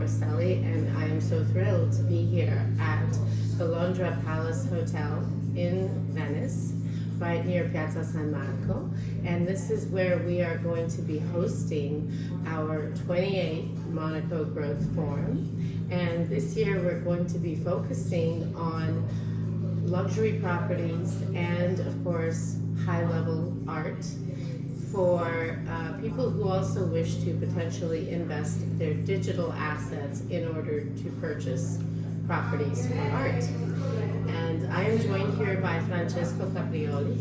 Marcelli, and I am so thrilled to be here at the Londra Palace Hotel in Venice, right near Piazza San Marco. And this is where we are going to be hosting our 28th Monaco Growth Forum. And this year we're going to be focusing on luxury properties and, of course, high-level art for people who also wish to potentially invest their digital assets in order to purchase properties for art. And I am joined here by Francesco Caprioli.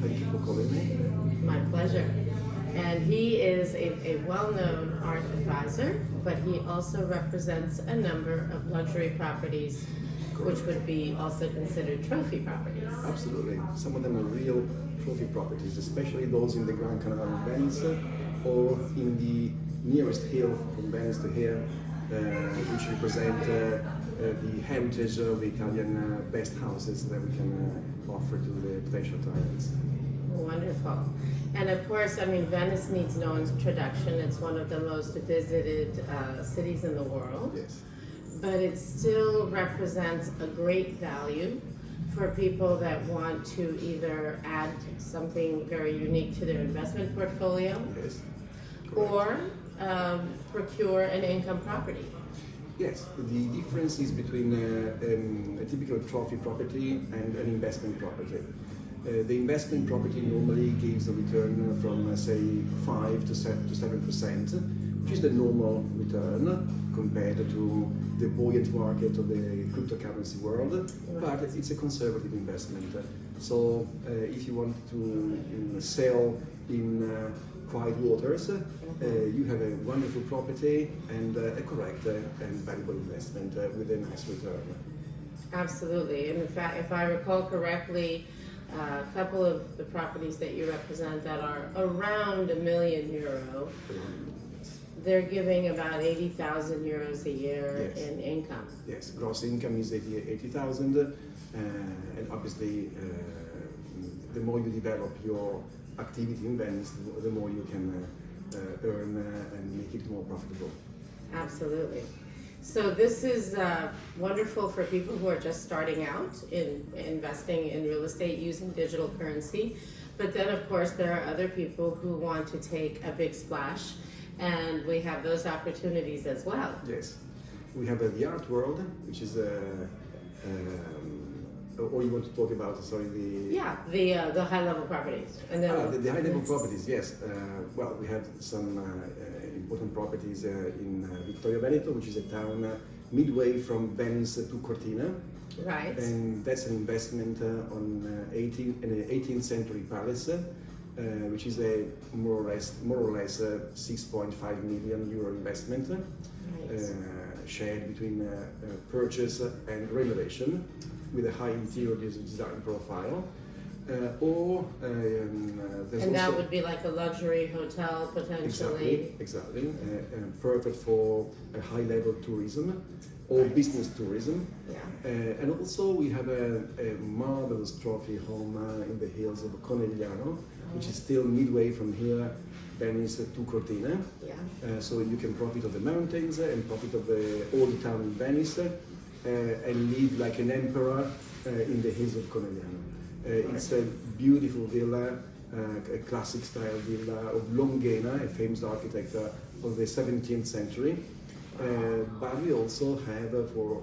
Thank you for calling me. My pleasure. And he is a well-known art advisor, but he also represents a number of luxury properties which would be also considered trophy properties. Absolutely. Some of them are real trophy properties, especially those in the Grand Canal in Venice or in the nearest hill from Venice to here, which represent the heritage of the Italian best houses that we can offer to the potential clients. Wonderful. And of course, I mean, Venice needs no introduction. It's one of the most visited cities in the world. Yes. But it still represents a great value for people that want to either add something very unique to their investment portfolio, Yes. or procure an income property. Yes, the difference is between a typical trophy property and an investment property. The investment property normally gives a return from, say, 5 to 7%, which is the normal return compared to the buoyant market of the cryptocurrency world, but it's a conservative investment. So if you want to sell in quiet waters, you have a wonderful property and a correct and valuable investment with a nice return. Absolutely. And in fact, if I recall correctly, a couple of the properties that you represent that are around €1 million, they're giving about 80,000 euros a year in income. Yes, gross income is 80,000, and obviously the more you develop your activity in Venice, the more you can earn and make it more profitable. Absolutely. So this is wonderful for people who are just starting out in investing in real estate using digital currency. But then, of course, there are other people who want to take a big splash, and we have those opportunities as well. Yes. We have the art world, which is or you want to talk about, sorry, the high-level properties. And then the high-level properties, yes. Well, we have some important properties in Vittorio Veneto, which is a town midway from Venice to Cortina. Right. And that's an investment on an 18th century palace, which is a more or less 6.5 million euro investment, shared between purchase and renovation, with a high interior design profile. And that would be like a luxury hotel potentially. Exactly. Perfect for a high-level tourism or business tourism. Yeah. And also we have a marvelous trophy home in the hills of Conegliano, which is still midway from here, Venice to Cortina. Yeah. So you can profit of the mountains and profit of the old town in Venice and live like an emperor in the hills of Conegliano. It's a beautiful villa, a classic style villa of Longhena, a famous architect of the 17th century. But we also have, for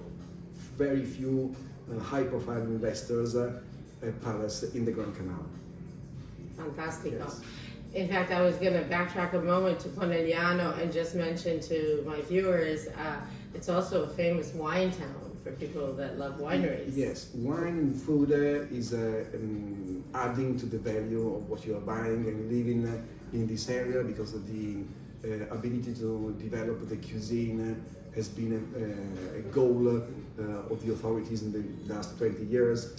very few high-profile investors, a palace in the Grand Canal. Fantastic. Yes. In fact, I was going to backtrack a moment to Conegliano and just mention to my viewers, it's also a famous wine town for people that love wineries. Yes, wine and food is adding to the value of what you are buying and living in this area, because of the ability to develop the cuisine has been a goal of the authorities in the last 20 years.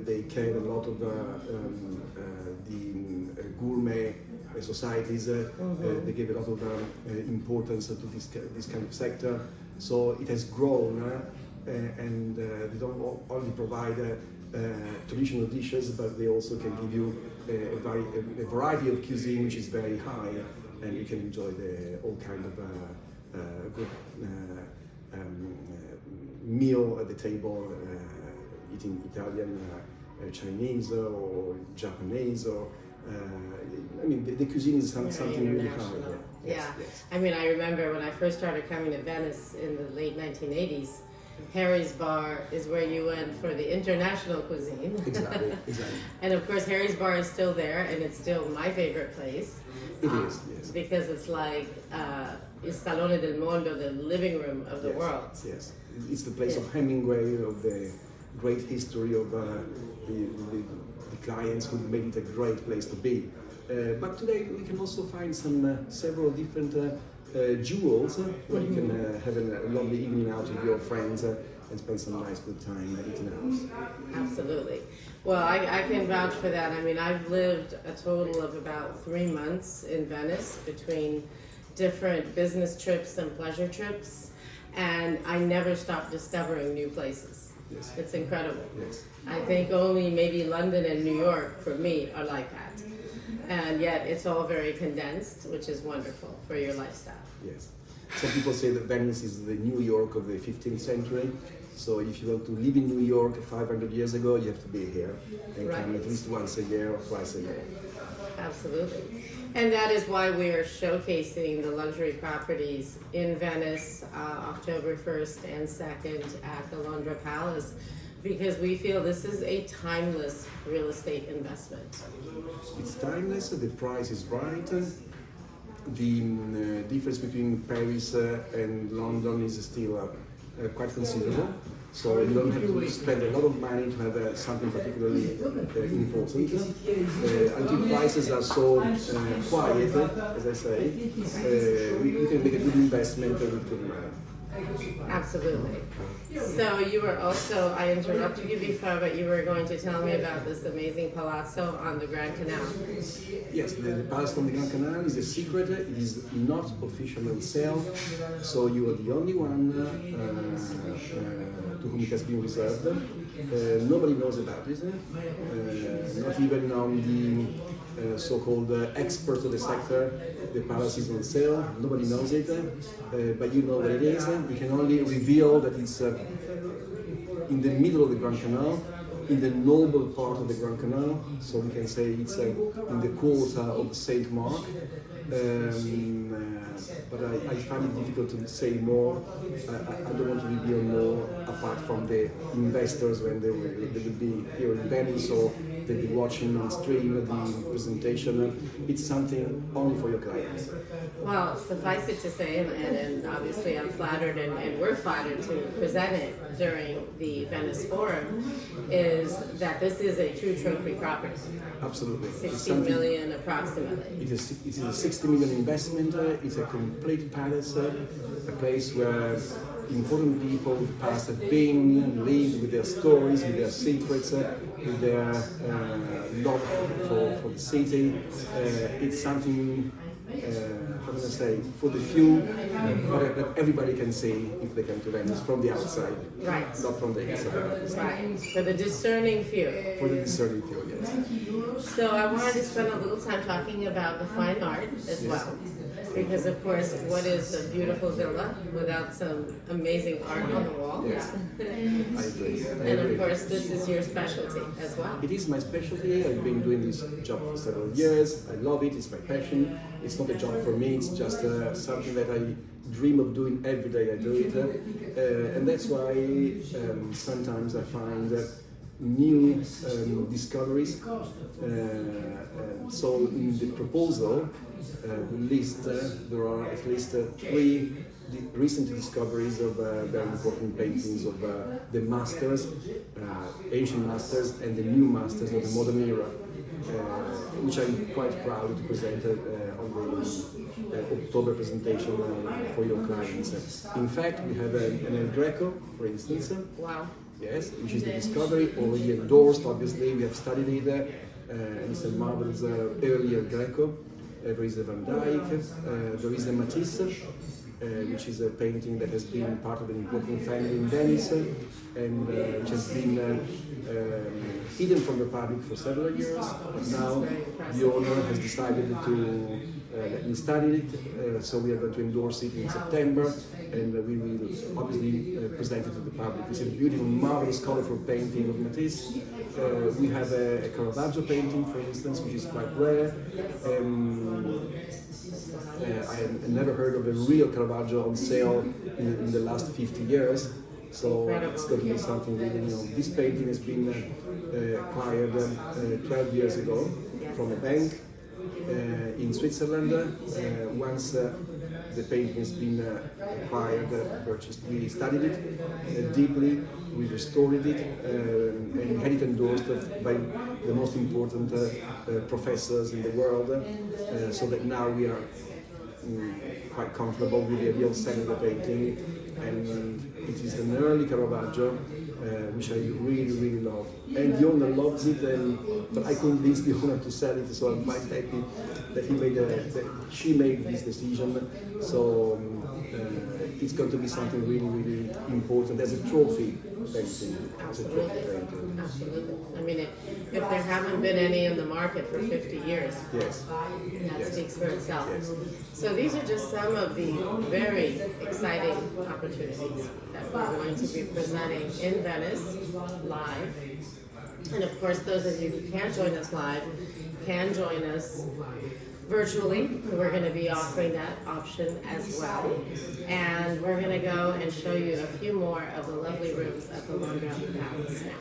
They care a lot of the gourmet societies. They give a lot of importance to this kind of sector. So it has grown, and they don't only provide traditional dishes, but they also can give you a variety of cuisine which is very high, and you can enjoy all kind of good meal at the table, eating Italian, Chinese, or Japanese, or I mean, the cuisine is something really high. Yeah. Yes, yes. I mean, I remember when I first started coming to Venice in the late 1980s, Harry's Bar is where you went for the international cuisine. Exactly. And of course, Harry's Bar is still there, and it's still my favorite place. It is, yes. Because it's like Il Salone del Mondo, the living room of the world. Yes, it's the place of Hemingway, of the great history of the clients who made it a great place to be. But today we can also find several different jewels where you can have a lovely evening out with your friends and spend some nice good time eating out. Absolutely. Well, I can vouch for that. I mean, I've lived a total of about 3 months in Venice between different business trips and pleasure trips, and I never stop discovering new places. Yes. It's incredible. Yes. I think only maybe London and New York for me are like that. And yet it's all very condensed, which is wonderful for your lifestyle. Yes. Some people say that Venice is the New York of the 15th century. So if you want to live in New York 500 years ago, you have to be here and come at least once a year or twice a year. Absolutely. And that is why we are showcasing the luxury properties in Venice, October 1st and 2nd at the Londra Palace, because we feel this is a timeless real estate investment. It's timeless, the price is right. The difference between Paris and London is still quite considerable. So you don't have to spend a lot of money to have something particularly important. Until prices are so quiet, as I say, we can make a good investment with good money. Absolutely. So you were also, I interrupted you before, but you were going to tell me about this amazing palazzo on the Grand Canal. Yes, the Palace on the Grand Canal is a secret. It is not officially on sale, so you are the only one to whom it has been reserved. Nobody knows about it, not even on the so-called experts of the sector. The palace is on sale, nobody knows it, but you know what it is. We can only reveal that it's in the middle of the Grand Canal, in the noble part of the Grand Canal, so we can say it's in the quarter of Saint Mark. But I find it difficult to say more. I don't want to reveal more apart from the investors when they will be here in Venice, or they'll be watching on stream the presentation. It's something only for your clients. Well, suffice it to say, and obviously I'm flattered and we're flattered to present it during the Venice Forum, is that this is a true trophy property. Absolutely. 60 million approximately. It is a 60 million investment. It's a complete palace, a place where important people of the past have been, lived with their stories, with their secrets, with their love for the city. It's something, how can I say, for the few, but that everybody can see if they come to Venice from the outside, Right. not from the inside. Right. For the discerning few. For the discerning few, yes. So I wanted to spend a little time talking about the fine art as well. Because of course, what is a beautiful villa without some amazing art on the wall? Yes. I agree. And of course, this is your specialty as well. It is my specialty. I've been doing this job for several years. I love it. It's my passion. It's not a job for me. It's just something that I dream of doing every day. I do it, and that's why sometimes I find new discoveries. So in the proposal list, there are at least 3 recent discoveries of very important paintings of the masters, ancient masters, and the new masters of the modern era, which I'm quite proud to present on the October presentation for your clients. In fact, we have an El Greco, for instance. Wow. Yes, which is the discovery, already endorsed, obviously, we have studied it, and it's a marvelous early El Greco. There is a Van Dyck, there is a Matisse, which is a painting that has been part of an important family in Venice, and which has been hidden from the public for several years, but now the owner has decided to that we studied it, so we are going to endorse it in September, and we will obviously present it to the public. It's a beautiful, marvelous, colorful painting of Matisse. We have a Caravaggio painting, for instance, which is quite rare. I never heard of a real Caravaggio on sale in the last 50 years. So it's going to be something really, this painting has been acquired 12 years ago from a bank in Switzerland. Once the painting has been acquired, purchased, we studied it deeply, we restored it, and had it endorsed by the most important professors in the world, so that now we are quite comfortable with the idea of selling the painting. And it is an early Caravaggio, which I really, really love. And the owner loves it, but I convinced the owner to sell it, so I'm quite happy that she made this decision. So it's going to be something really, really important as a trophy painting. Absolutely. I mean, if there haven't been any in the market for 50 years, yes, that speaks for itself. Yes. So these are just some of the very exciting opportunities that we're going to be presenting in Venice live. And of course, those of you who can't join us live can join us virtually. We're going to be offering that option as well. And we're going to go and show you a few more of the lovely rooms at the Londra Palace now.